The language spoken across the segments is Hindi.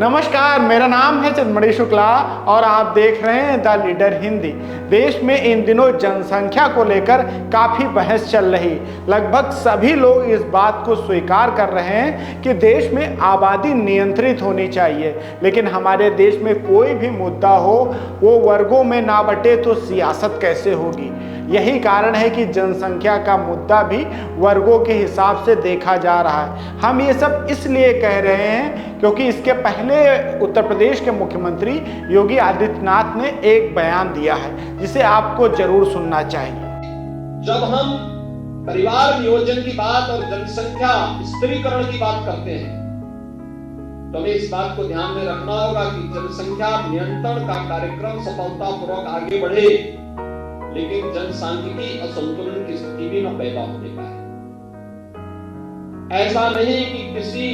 नमस्कार, मेरा नाम है चंद्रमणि शुक्ला और आप देख रहे हैं द लीडर हिंदी। देश में इन दिनों जनसंख्या को लेकर काफ़ी बहस चल रही। लगभग सभी लोग इस बात को स्वीकार कर रहे हैं कि देश में आबादी नियंत्रित होनी चाहिए, लेकिन हमारे देश में कोई भी मुद्दा हो वो वर्गों में ना बटे तो सियासत कैसे होगी। यही कारण है कि जनसंख्या का मुद्दा भी वर्गों के हिसाब से देखा जा रहा है। हम ये सब इसलिए कह रहे हैं क्योंकि इसके पहले उत्तर प्रदेश के मुख्यमंत्री योगी आदित्यनाथ ने एक बयान दिया है जिसे आपको जरूर सुनना चाहिए। जब हम परिवार नियोजन की बात और जनसंख्या स्त्रीकरण की बात करते हैं तो हमें इस बात को ध्यान में रखना होगा कि जनसंख्या नियंत्रण का कार्यक्रम सफलतापूर्वक आगे बढ़े, लेकिन जनसांख्यिकी असंतुलन की स्थिति भी न पैदा होने पाए। ऐसा नहीं कि किसी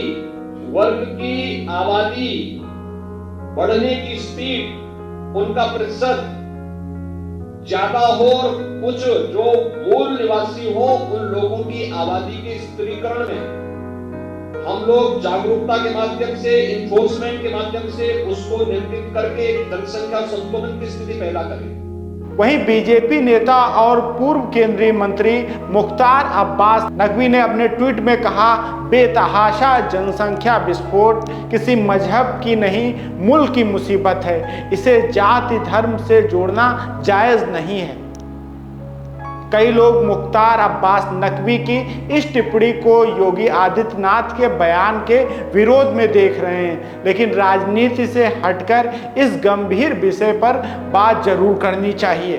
वर्ग की आबादी बढ़ने की स्पीड, उनका प्रतिशत ज्यादा हो और कुछ जो मूल निवासी हो उन लोगों की आबादी के स्त्रीकरण में हम लोग जागरूकता के माध्यम से, इन्फोर्समेंट के माध्यम से उसको नियंत्रित करके एक जनसंख्या संतुलन की स्थिति पैदा करें। वहीं बीजेपी नेता और पूर्व केंद्रीय मंत्री मुख्तार अब्बास नकवी ने अपने ट्वीट में कहा, बेतहाशा जनसंख्या विस्फोट किसी मजहब की नहीं, मुल्क की मुसीबत है। इसे जाति धर्म से जोड़ना जायज नहीं है। कई लोग मुख्तार अब्बास नकवी की इस टिप्पणी को योगी आदित्यनाथ के बयान के विरोध में देख रहे हैं, लेकिन राजनीति से हटकर इस गंभीर विषय पर बात जरूर करनी चाहिए।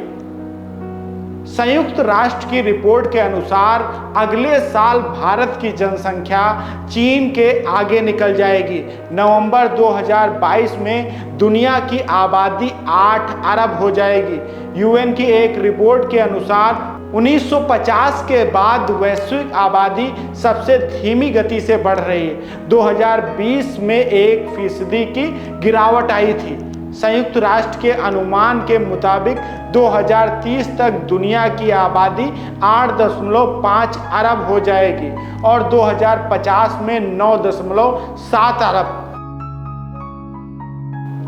संयुक्त राष्ट्र की रिपोर्ट के अनुसार अगले साल भारत की जनसंख्या चीन के आगे निकल जाएगी। नवंबर 2022 में दुनिया की आबादी 8 अरब हो जाएगी। यूएन की एक रिपोर्ट के अनुसार 1950 के बाद वैश्विक आबादी सबसे धीमी गति से बढ़ रही है। 2020 में 1% की गिरावट आई थी। संयुक्त राष्ट्र के अनुमान के मुताबिक 2030 तक दुनिया की आबादी 8.5 अरब हो जाएगी और 2050 में 9.7 अरब।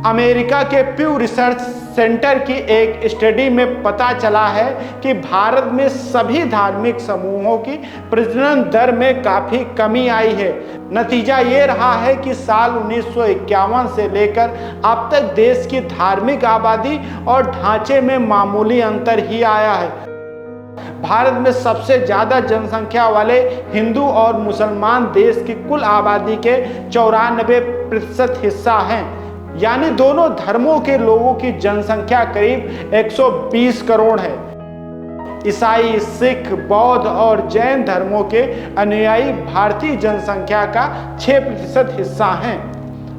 अमेरिका के प्यू रिसर्च सेंटर की एक स्टडी में पता चला है कि भारत में सभी धार्मिक समूहों की प्रजनन दर में काफ़ी कमी आई है। नतीजा ये रहा है कि साल 1951 से लेकर अब तक देश की धार्मिक आबादी और ढांचे में मामूली अंतर ही आया है। भारत में सबसे ज़्यादा जनसंख्या वाले हिंदू और मुसलमान देश की कुल आबादी के 94% हिस्सा हैं, यानी दोनों धर्मों के लोगों की जनसंख्या करीब 120 करोड़ है। ईसाई, सिख, बौद्ध और जैन धर्मों के अनुयायी भारतीय जनसंख्या का 6% हिस्सा हैं।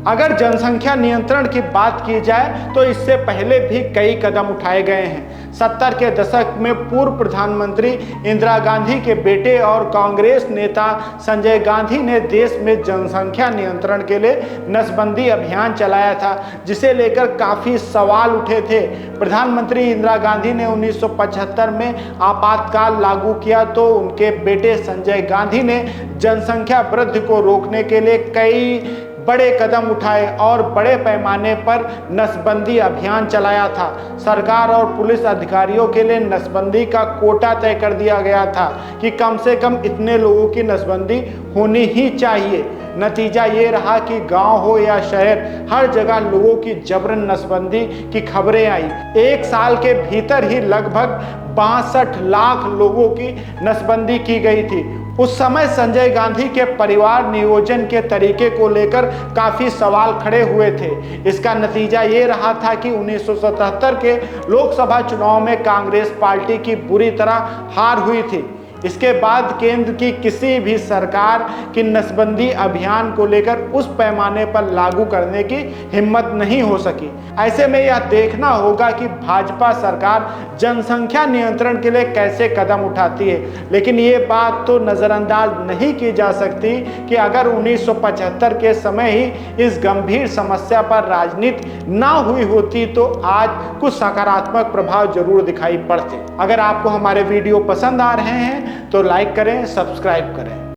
अगर जनसंख्या नियंत्रण की बात की जाए तो इससे पहले भी कई कदम उठाए गए हैं। 70 के दशक में पूर्व प्रधानमंत्री इंदिरा गांधी के बेटे और कांग्रेस नेता संजय गांधी ने देश में जनसंख्या नियंत्रण के लिए नसबंदी अभियान चलाया था, जिसे लेकर काफ़ी सवाल उठे थे। प्रधानमंत्री इंदिरा गांधी ने 1975 में आपातकाल लागू किया तो उनके बेटे संजय गांधी ने जनसंख्या वृद्धि को रोकने के लिए कई बड़े कदम उठाए और बड़े पैमाने पर नसबंदी अभियान चलाया था। सरकार और पुलिस अधिकारियों के लिए नसबंदी का कोटा तय कर दिया गया था कि कम से कम इतने लोगों की नसबंदी होनी ही चाहिए। नतीजा ये रहा कि गांव हो या शहर, हर जगह लोगों की जबरन नसबंदी की खबरें आई। एक साल के भीतर ही लगभग 62 लाख लोगों की नसबंदी की गई थी। उस समय संजय गांधी के परिवार नियोजन के तरीके को लेकर काफ़ी सवाल खड़े हुए थे। इसका नतीजा ये रहा था कि 1977 के लोकसभा चुनाव में कांग्रेस पार्टी की बुरी तरह हार हुई थी। इसके बाद केंद्र की किसी भी सरकार की नसबंदी अभियान को लेकर उस पैमाने पर लागू करने की हिम्मत नहीं हो सकी। ऐसे में यह देखना होगा कि भाजपा सरकार जनसंख्या नियंत्रण के लिए कैसे कदम उठाती है, लेकिन ये बात तो नज़रअंदाज नहीं की जा सकती कि अगर 1975 के समय ही इस गंभीर समस्या पर राजनीति ना हुई होती तो आज कुछ सकारात्मक प्रभाव जरूर दिखाई पड़ते। अगर आपको हमारे वीडियो पसंद आ रहे हैं तो लाइक करें, सब्सक्राइब करें।